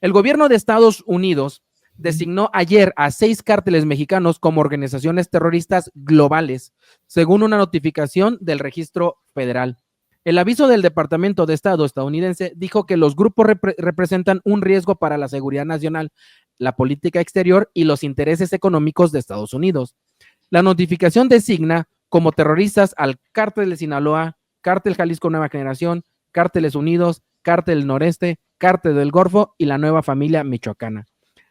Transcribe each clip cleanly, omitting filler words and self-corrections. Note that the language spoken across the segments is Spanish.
El gobierno de Estados Unidos designó ayer a 6 cárteles mexicanos como organizaciones terroristas globales, según una notificación del Registro Federal. El aviso del Departamento de Estado estadounidense dijo que los grupos representan un riesgo para la seguridad nacional, la política exterior y los intereses económicos de Estados Unidos. La notificación designa como terroristas al Cártel de Sinaloa, Cártel Jalisco Nueva Generación, Cárteles Unidos, Cártel Noreste, Cártel del Golfo y la Nueva Familia Michoacana.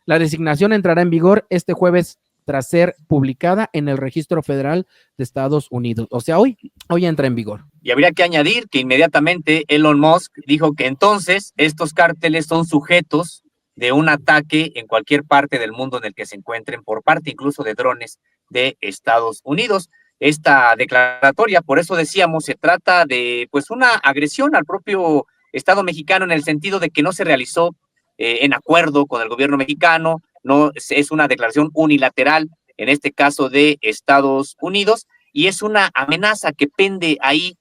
La designación entrará en vigor este jueves tras ser publicada en el Registro Federal de Estados Unidos. O sea, hoy entra en vigor. Y habría que añadir que inmediatamente Elon Musk dijo que entonces estos cárteles son sujetos de un ataque en cualquier parte del mundo en el que se encuentren, por parte incluso de drones de Estados Unidos. Esta declaratoria, por eso decíamos, se trata de pues una agresión al propio Estado mexicano, en el sentido de que no se realizó en acuerdo con el gobierno mexicano, no es una declaración unilateral, en este caso de Estados Unidos, y es una amenaza que pende ahí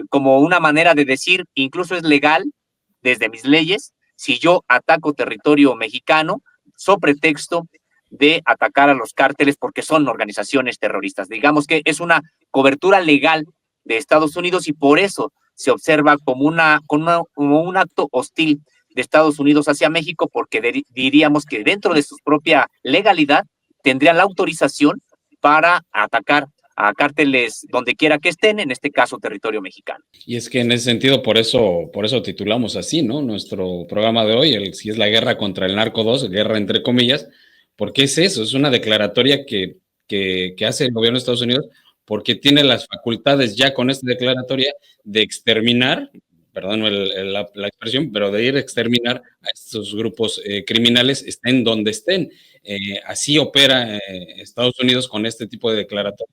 como una manera de decir, incluso es legal desde mis leyes, si yo ataco territorio mexicano, so pretexto de atacar a los cárteles porque son organizaciones terroristas. Digamos que es una cobertura legal de Estados Unidos y por eso se observa como un acto hostil de Estados Unidos hacia México, porque diríamos que dentro de su propia legalidad tendrían la autorización para atacar a cárteles donde quiera que estén, en este caso territorio mexicano. Y es que en ese sentido, por eso titulamos así, ¿no? Nuestro programa de hoy, si es la guerra contra el narco 2, guerra entre comillas, porque es eso, es una declaratoria que hace el gobierno de Estados Unidos, porque tiene las facultades ya con esta declaratoria de exterminar, perdón la expresión, pero de ir a exterminar a estos grupos criminales, estén donde estén. Así opera Estados Unidos con este tipo de declaratorias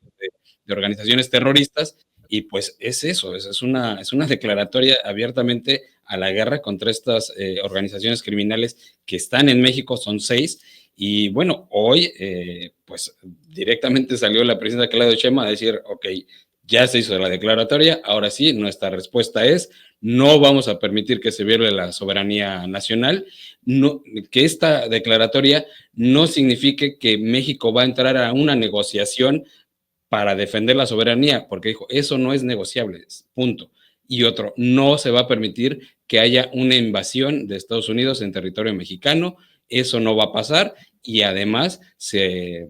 de organizaciones terroristas, y pues es eso, es una declaratoria abiertamente a la guerra contra estas organizaciones criminales que están en México, son 6, y bueno, hoy pues directamente salió la presidenta Claudia Sheinbaum a decir, ok, ya se hizo la declaratoria, ahora sí, nuestra respuesta es, no vamos a permitir que se viole la soberanía nacional, no, que esta declaratoria no signifique que México va a entrar a una negociación para defender la soberanía, porque dijo, eso no es negociable, punto. Y otro, no se va a permitir que haya una invasión de Estados Unidos en territorio mexicano, eso no va a pasar, y además se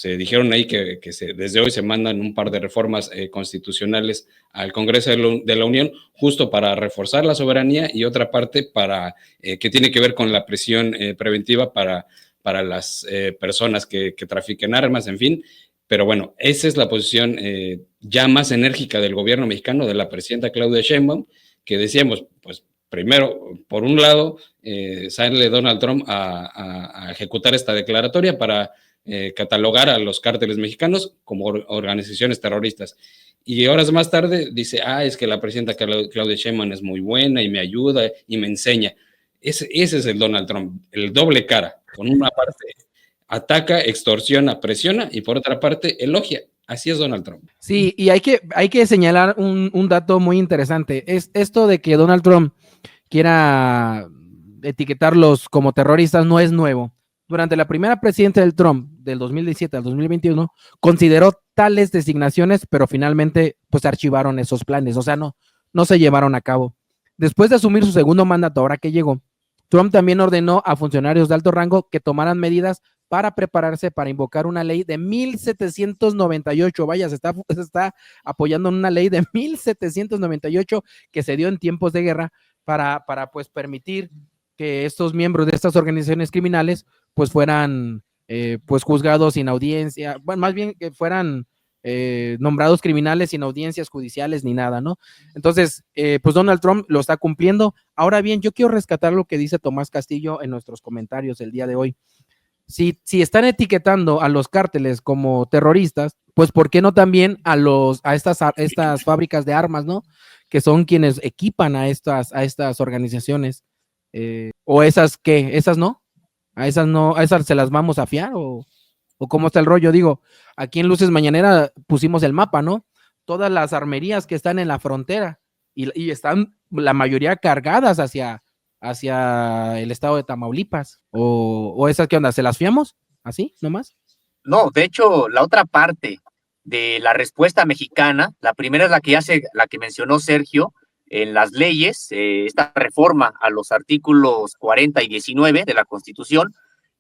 dijeron ahí que desde hoy se mandan un par de reformas constitucionales al Congreso de la Unión, justo para reforzar la soberanía, y otra parte para que tiene que ver con la prisión preventiva para las personas que trafiquen armas, en fin. Pero bueno, esa es la posición ya más enérgica del gobierno mexicano, de la presidenta Claudia Sheinbaum, que decíamos, pues primero, por un lado, sale Donald Trump a ejecutar esta declaratoria para catalogar a los cárteles mexicanos como organizaciones terroristas. Y horas más tarde dice, es que la presidenta Claudia Sheinbaum es muy buena y me ayuda y me enseña. Ese es el Donald Trump, el doble cara, con una parte ataca, extorsiona, presiona, y por otra parte elogia. Así es Donald Trump. Sí, y hay que señalar un dato muy interesante. Es esto de que Donald Trump quiera etiquetarlos como terroristas no es nuevo. Durante la primera presidencia del Trump, del 2017 al 2021, consideró tales designaciones, pero finalmente pues archivaron esos planes, o sea, no se llevaron a cabo. Después de asumir su segundo mandato, ahora que llegó, Trump también ordenó a funcionarios de alto rango que tomaran medidas para prepararse para invocar una ley de 1798. Vaya, se está apoyando en una ley de 1798 que se dio en tiempos de guerra para pues permitir que estos miembros de estas organizaciones criminales pues fueran pues juzgados sin audiencia, bueno, más bien que fueran nombrados criminales sin audiencias judiciales ni nada, ¿no? Entonces, pues Donald Trump lo está cumpliendo. Ahora bien, yo quiero rescatar lo que dice Tomás Castillo en nuestros comentarios el día de hoy. Si están etiquetando a los cárteles como terroristas, pues ¿por qué no también a estas fábricas de armas, ¿no? Que son quienes equipan a estas organizaciones. O esas no, a esas se las vamos a fiar, o cómo está el rollo. Digo, aquí en Luces Mañanera pusimos el mapa, ¿no? Todas las armerías que están en la frontera y están la mayoría cargadas hacia hacia el estado de Tamaulipas, o esas, ¿qué onda? ¿Se las fiamos? ¿Así, nomás? No, de hecho, la otra parte de la respuesta mexicana, la primera es la que mencionó Sergio, en las leyes, esta reforma a los artículos 40 y 19 de la Constitución.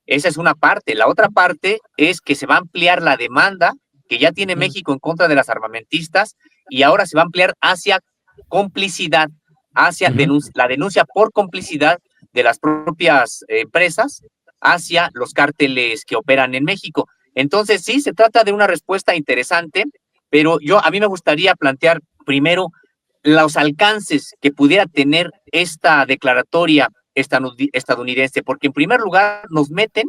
Esa es una parte. La otra parte es que se va a ampliar la demanda que ya tiene México en contra de las armamentistas, y ahora se va a ampliar hacia complicidad, hacia la denuncia por complicidad de las propias empresas hacia los cárteles que operan en México. Entonces, sí, se trata de una respuesta interesante, pero a mí me gustaría plantear primero los alcances que pudiera tener esta declaratoria estadounidense, porque en primer lugar nos meten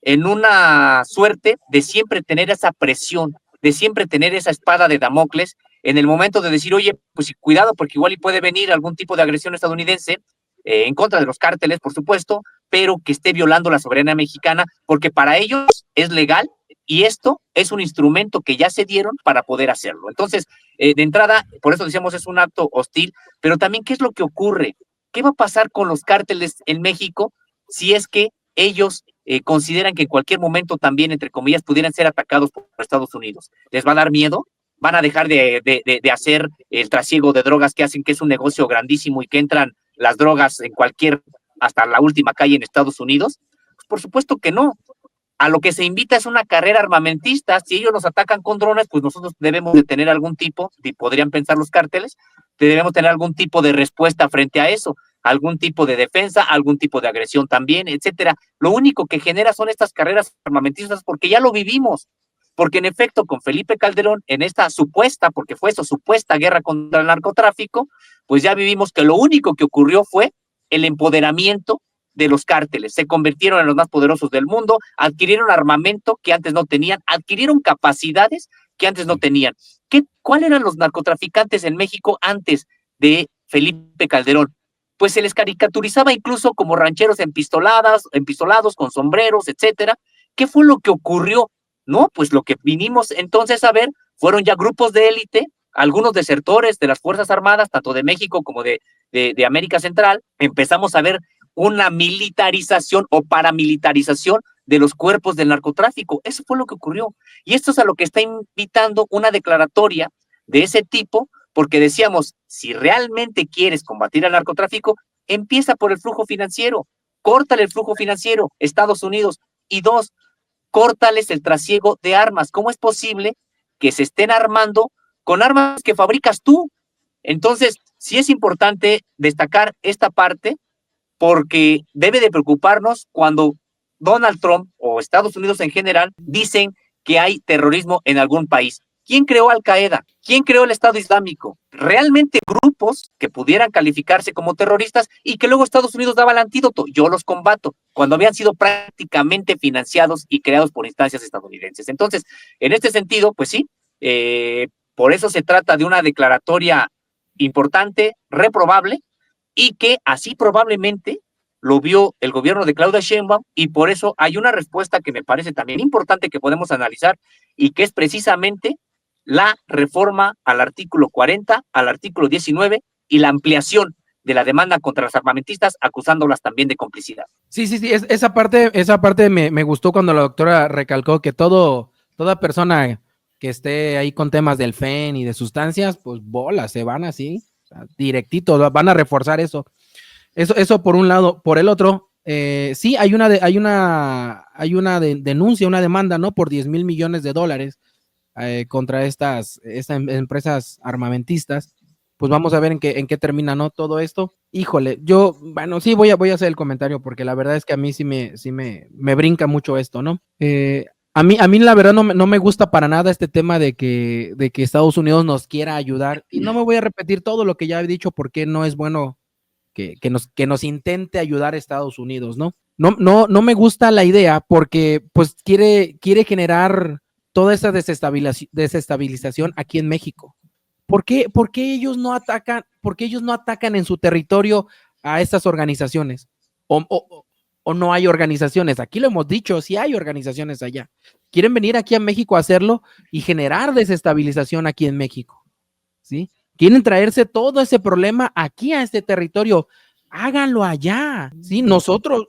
en una suerte de siempre tener esa presión, de siempre tener esa espada de Damocles en el momento de decir, oye, pues cuidado, porque igual y puede venir algún tipo de agresión estadounidense en contra de los cárteles, por supuesto, pero que esté violando la soberanía mexicana, porque para ellos es legal y esto es un instrumento que ya se dieron para poder hacerlo. Entonces, de entrada, por eso decíamos, es un acto hostil, pero también, ¿qué es lo que ocurre? ¿Qué va a pasar con los cárteles en México si es que ellos consideran que en cualquier momento también, entre comillas, pudieran ser atacados por Estados Unidos? ¿Les va a dar miedo? ¿Van a dejar de hacer el trasiego de drogas que hacen que es un negocio grandísimo y que entran las drogas en hasta la última calle en Estados Unidos? Pues por supuesto que no. A lo que se invita es una carrera armamentista. Si ellos nos atacan con drones, pues nosotros debemos de tener algún tipo, podrían pensar los cárteles, debemos tener algún tipo de respuesta frente a eso, algún tipo de defensa, algún tipo de agresión también, etcétera. Lo único que genera son estas carreras armamentistas porque ya lo vivimos, porque en efecto con Felipe Calderón, en esta supuesta, porque fue eso, supuesta guerra contra el narcotráfico, pues ya vivimos que lo único que ocurrió fue el empoderamiento de los cárteles. Se convirtieron en los más poderosos del mundo, adquirieron armamento que antes no tenían, adquirieron capacidades que antes no tenían. ¿Cuáles eran los narcotraficantes en México antes de Felipe Calderón? Pues se les caricaturizaba incluso como rancheros empistolados, con sombreros, etcétera. ¿Qué fue lo que ocurrió? No, pues lo que vinimos entonces a ver fueron ya grupos de élite, algunos desertores de las Fuerzas Armadas, tanto de México como de América Central. Empezamos a ver una militarización o paramilitarización de los cuerpos del narcotráfico. Eso fue lo que ocurrió. Y esto es a lo que está invitando una declaratoria de ese tipo, porque decíamos, si realmente quieres combatir al narcotráfico, empieza por el flujo financiero, córtale el flujo financiero, Estados Unidos, y dos, córtales el trasiego de armas. ¿Cómo es posible que se estén armando con armas que fabricas tú? Entonces, sí es importante destacar esta parte, porque debe de preocuparnos cuando Donald Trump o Estados Unidos en general dicen que hay terrorismo en algún país. ¿Quién creó Al Qaeda? ¿Quién creó el Estado Islámico? Realmente grupos que pudieran calificarse como terroristas y que luego Estados Unidos daba el antídoto. Yo los combato, cuando habían sido prácticamente financiados y creados por instancias estadounidenses. Entonces, en este sentido, pues sí, por eso se trata de una declaratoria importante, reprobable, y que así probablemente lo vio el gobierno de Claudia Sheinbaum, y por eso hay una respuesta que me parece también importante que podemos analizar, y que es precisamente la reforma al artículo 40, al artículo 19 y la ampliación de la demanda contra los armamentistas, acusándolas también de complicidad. Sí, esa parte me gustó cuando la doctora recalcó que toda persona que esté ahí con temas del FEN y de sustancias, pues bolas, se van así, directito, van a reforzar eso. Eso por un lado. Por el otro, sí, hay una denuncia, una demanda, ¿no? Por $10 mil millones contra estas empresas armamentistas. Pues vamos a ver en qué termina, ¿no? Todo esto. Híjole, bueno, sí voy a hacer el comentario, porque la verdad es que a mí sí me brinca mucho esto, ¿no? A mí la verdad no me gusta para nada este tema de que Estados Unidos nos quiera ayudar, y no me voy a repetir todo lo que ya he dicho, porque no es bueno que nos intente ayudar a Estados Unidos, ¿no? No me gusta la idea, porque pues quiere generar toda esa desestabilización aquí en México. ¿Por qué ellos no atacan? ¿Por qué ellos no atacan en su territorio a estas organizaciones? ¿O no hay organizaciones? Aquí lo hemos dicho, sí hay organizaciones allá. Quieren venir aquí a México a hacerlo y generar desestabilización aquí en México, ¿sí? Quieren traerse todo ese problema aquí a este territorio. háganlo allá, ¿sí? Nosotros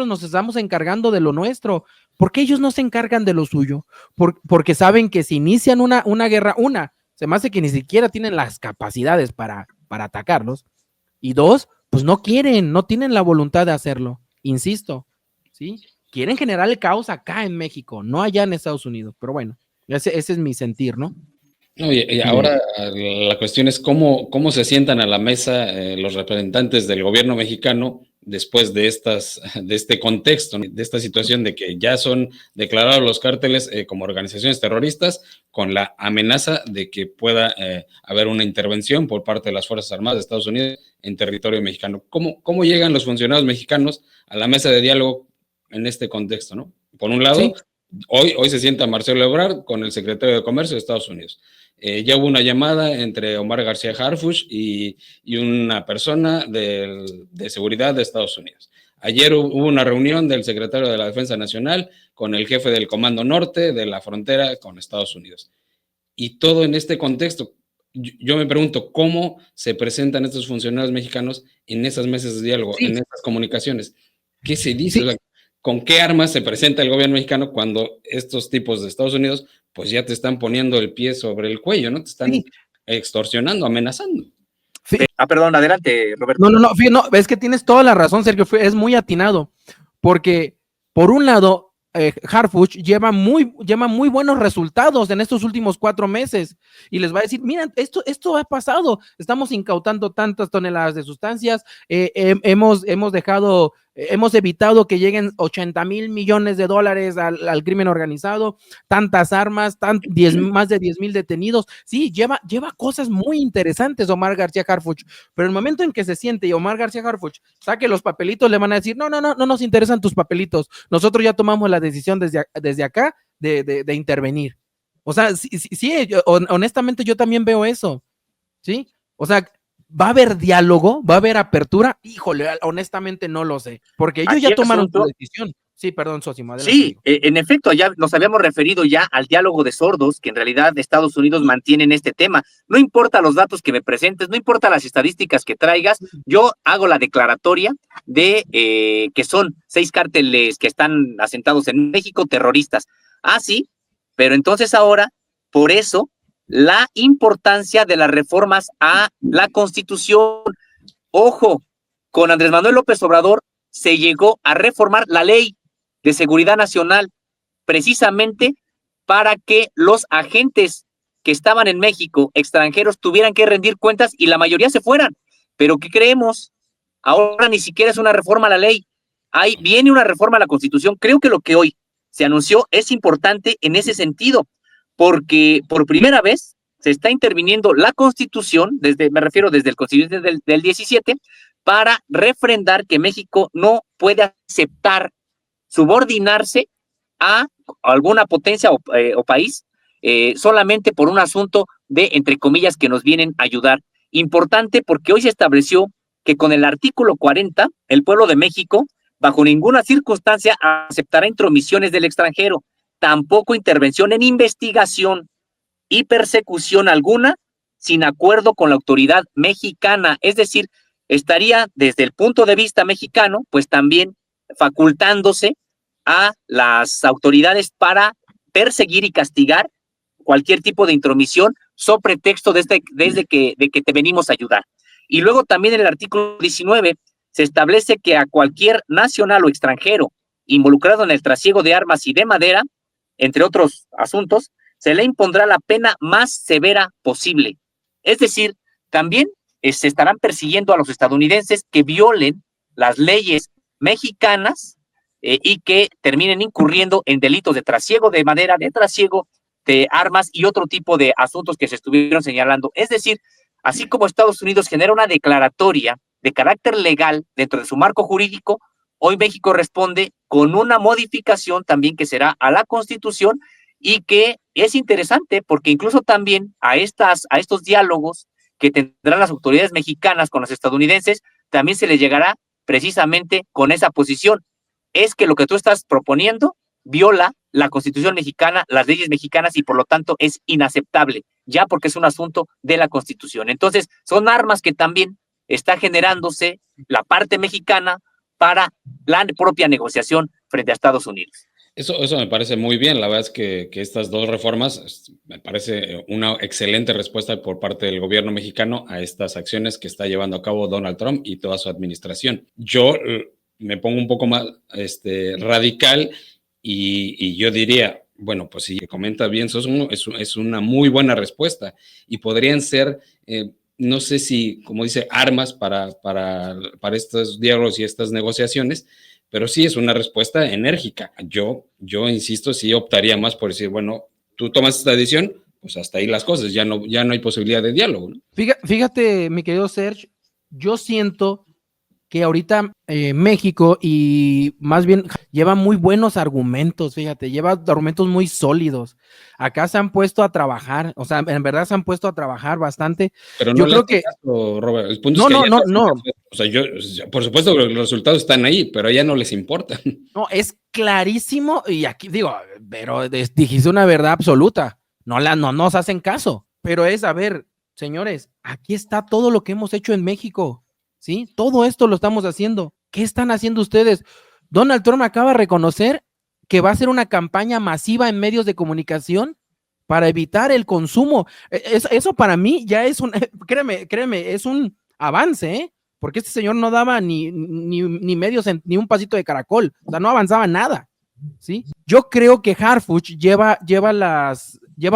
nos estamos encargando de lo nuestro. ¿Por qué ellos no se encargan de lo suyo? Porque saben que si inician una guerra, se me hace que ni siquiera tienen las capacidades para atacarlos, y dos, pues no tienen la voluntad de hacerlo, insisto, ¿sí? Quieren generar el caos acá en México, no allá en Estados Unidos, pero bueno, ese es mi sentir, ¿no? No, y ahora la cuestión es cómo se sientan a la mesa los representantes del gobierno mexicano después de este contexto, de esta situación de que ya son declarados los cárteles como organizaciones terroristas, con la amenaza de que pueda haber una intervención por parte de las Fuerzas Armadas de Estados Unidos en territorio mexicano. ¿Cómo llegan los funcionarios mexicanos a la mesa de diálogo en este contexto, ¿no? Por un lado, sí. Hoy se sienta Marcelo Ebrard con el secretario de Comercio de Estados Unidos. Ya hubo una llamada entre Omar García Harfuch y una persona de seguridad de Estados Unidos. Ayer hubo una reunión del secretario de la Defensa Nacional con el jefe del Comando Norte de la frontera con Estados Unidos. Y todo en este contexto. Yo me pregunto cómo se presentan estos funcionarios mexicanos en esas mesas de diálogo, sí, en esas comunicaciones. ¿Qué se dice? Sí. O sea, ¿con qué armas se presenta el gobierno mexicano cuando estos tipos de Estados Unidos pues ya te están poniendo el pie sobre el cuello, ¿no? Te están extorsionando, amenazando. Sí. Perdón, adelante, Roberto. No, es que tienes toda la razón, Sergio, es muy atinado, porque por un lado, Harfuch lleva muy buenos resultados en estos últimos 4 meses y les va a decir, mira, esto ha pasado, estamos incautando tantas toneladas de sustancias, hemos evitado que lleguen 80,000 millones de dólares al crimen organizado, tantas armas, más de 10,000 detenidos. Sí, lleva cosas muy interesantes Omar García Harfuch, pero el momento en que se siente y Omar García Harfuch saque los papelitos, le van a decir, no nos interesan tus papelitos, nosotros ya tomamos la decisión desde acá de intervenir. O sea, sí, honestamente yo también veo eso, ¿sí? O sea, ¿va a haber diálogo? ¿Va a haber apertura? Híjole, honestamente no lo sé, porque ellos ya tomaron su decisión. Sí, perdón, Sosimo. Sí, en efecto, ya nos habíamos referido ya al diálogo de sordos, que en realidad Estados Unidos mantiene en este tema. No importa los datos que me presentes, no importa las estadísticas que traigas, yo hago la declaratoria de que son 6 cárteles que están asentados en México, terroristas. Ah, sí, pero entonces ahora, por eso, la importancia de las reformas a la Constitución. Ojo, con Andrés Manuel López Obrador se llegó a reformar la ley de seguridad nacional precisamente para que los agentes que estaban en México, extranjeros, tuvieran que rendir cuentas y la mayoría se fueran. Pero ¿qué creemos? Ahora ni siquiera es una reforma a la ley. Ahí viene una reforma a la Constitución. Creo que lo que hoy se anunció es importante en ese sentido, porque por primera vez se está interviniendo la Constitución, me refiero desde el Constitución del 17, para refrendar que México no puede aceptar subordinarse a alguna potencia o país solamente por un asunto de, entre comillas, que nos vienen a ayudar. Importante porque hoy se estableció que con el artículo 40, el pueblo de México, bajo ninguna circunstancia, aceptará intromisiones del extranjero, tampoco intervención en investigación y persecución alguna sin acuerdo con la autoridad mexicana. Es decir, estaría desde el punto de vista mexicano, pues también facultándose a las autoridades para perseguir y castigar cualquier tipo de intromisión sobre pretexto de que te venimos a ayudar. Y luego también en el artículo 19 se establece que a cualquier nacional o extranjero involucrado en el trasiego de armas y de madera, entre otros asuntos, se le impondrá la pena más severa posible. Es decir, también se estarán persiguiendo a los estadounidenses que violen las leyes mexicanas y que terminen incurriendo en delitos de trasiego de madera, de trasiego de armas y otro tipo de asuntos que se estuvieron señalando. Es decir, así como Estados Unidos genera una declaratoria de carácter legal dentro de su marco jurídico, hoy México responde con una modificación también que será a la Constitución y que es interesante porque incluso también a estos diálogos que tendrán las autoridades mexicanas con los estadounidenses, también se les llegará precisamente con esa posición. Es que lo que tú estás proponiendo viola la Constitución mexicana, las leyes mexicanas y por lo tanto es inaceptable, ya porque es un asunto de la Constitución. Entonces, son armas que también está generándose la parte mexicana para la propia negociación frente a Estados Unidos. Eso me parece muy bien. La verdad es que estas dos reformas me parece una excelente respuesta por parte del gobierno mexicano a estas acciones que está llevando a cabo Donald Trump y toda su administración. Yo me pongo un poco más radical y yo diría, bueno, pues si comenta bien, eso es una muy buena respuesta y podrían ser, no sé si, como dice, armas para estos diálogos y estas negociaciones, pero sí es una respuesta enérgica. Yo insisto, sí optaría más por decir, bueno, tú tomas esta decisión, pues hasta ahí las cosas, ya no hay posibilidad de diálogo, ¿no? Fíjate, mi querido Serge, yo siento que ahorita México y más bien lleva muy buenos argumentos, fíjate, lleva argumentos muy sólidos. Acá se han puesto a trabajar, o sea, en verdad se han puesto a trabajar bastante. Pero no yo creo que caso, Robert. El punto es que no. O sea, por supuesto que los resultados están ahí, pero a ella no les importa. No, es clarísimo y aquí digo, pero dijiste una verdad absoluta. No nos hacen caso, pero es, a ver, señores, aquí está todo lo que hemos hecho en México. ¿Sí? Todo esto lo estamos haciendo. ¿Qué están haciendo ustedes? Donald Trump acaba de reconocer que va a hacer una campaña masiva en medios de comunicación para evitar el consumo. Eso para mí ya es un, créeme, es un avance, ¿eh? Porque este señor no daba ni medios, ni un pasito de caracol, o sea, no avanzaba nada, ¿sí? Yo creo que Harfuch lleva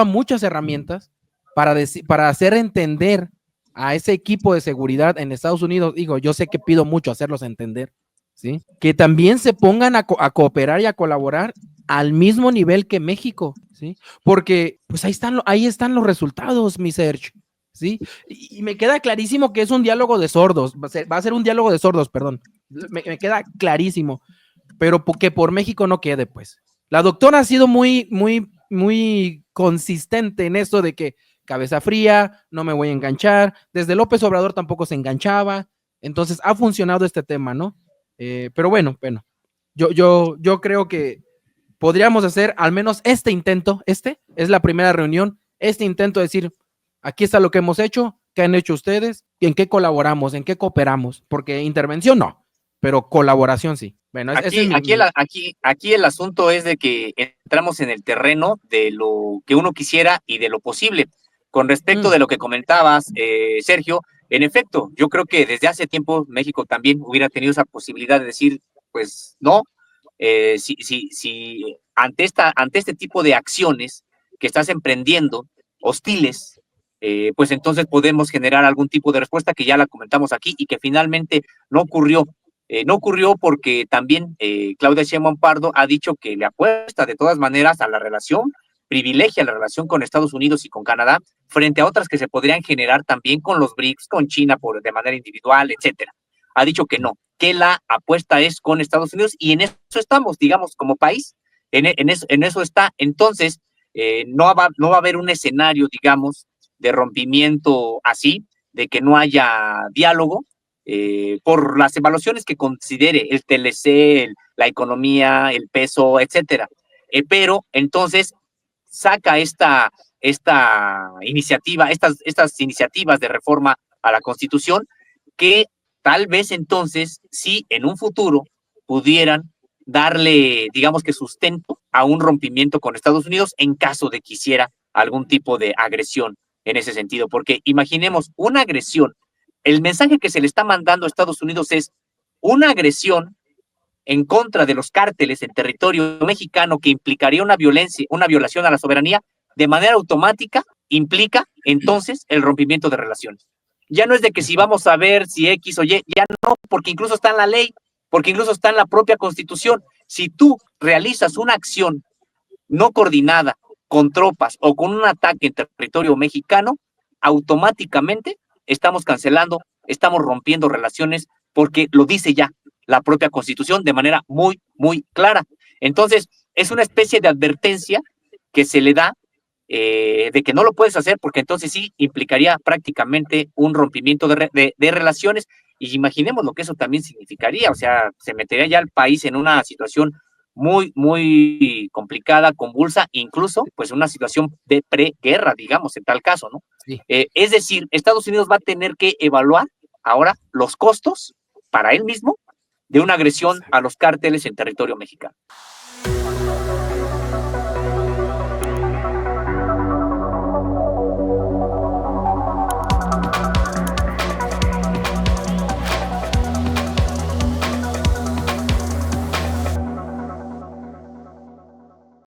muchas herramientas para hacer entender a ese equipo de seguridad en Estados Unidos. Digo, yo sé que pido mucho hacerlos entender, ¿sí? Que también se pongan a cooperar y a colaborar al mismo nivel que México, ¿sí? Porque pues ahí están los resultados, mi Serge, ¿sí? Y me queda clarísimo que es un diálogo de sordos, va a ser un diálogo de sordos, perdón, me queda clarísimo, pero que por México no quede, pues. La doctora ha sido muy consistente en esto de que cabeza fría, no me voy a enganchar. Desde López Obrador tampoco se enganchaba. Entonces ha funcionado este tema, ¿no? Pero bueno, yo creo que podríamos hacer al menos este intento. Es la primera reunión. Este intento de decir, aquí está lo que hemos hecho, qué han hecho ustedes, en qué colaboramos, en qué cooperamos. Porque intervención no, pero colaboración sí. Bueno, aquí el asunto es de que entramos en el terreno de lo que uno quisiera y de lo posible. Con respecto de lo que comentabas, Sergio, en efecto, yo creo que desde hace tiempo México también hubiera tenido esa posibilidad de decir, pues no, si ante este tipo de acciones que estás emprendiendo, hostiles, pues entonces podemos generar algún tipo de respuesta que ya la comentamos aquí y que finalmente no ocurrió. No ocurrió porque también Claudia Sheinbaum Pardo ha dicho que le apuesta de todas maneras a la relación, privilegia la relación con Estados Unidos y con Canadá frente a otras que se podrían generar también con los BRICS, con China de manera individual, etcétera. Ha dicho que no, que la apuesta es con Estados Unidos y en eso estamos, digamos, como país, en eso está. Entonces, no va a haber un escenario, digamos, de rompimiento así, de que no haya diálogo, por las evaluaciones que considere el TLC, la economía, el peso, etcétera. Pero entonces saca esta iniciativa, estas iniciativas de reforma a la Constitución que tal vez entonces sí en un futuro pudieran darle, digamos que sustento a un rompimiento con Estados Unidos en caso de que hiciera algún tipo de agresión en ese sentido, porque imaginemos una agresión, el mensaje que se le está mandando a Estados Unidos es una agresión en contra de los cárteles en territorio mexicano que implicaría una violación a la soberanía, de manera automática implica entonces el rompimiento de relaciones. Ya no es de que si vamos a ver si X o Y, ya no, porque incluso está en la ley, porque incluso está en la propia Constitución. Si tú realizas una acción no coordinada con tropas o con un ataque en territorio mexicano, automáticamente estamos cancelando, estamos rompiendo relaciones, porque lo dice ya la propia Constitución de manera muy clara. Entonces, es una especie de advertencia que se le da de que no lo puedes hacer, porque entonces sí implicaría prácticamente un rompimiento de relaciones, y imaginemos lo que eso también significaría, o sea, se metería ya el país en una situación muy complicada, convulsa, incluso pues una situación de preguerra, digamos, en tal caso, ¿no? Sí. Es decir, Estados Unidos va a tener que evaluar ahora los costos para él mismo de una agresión a los cárteles en territorio mexicano.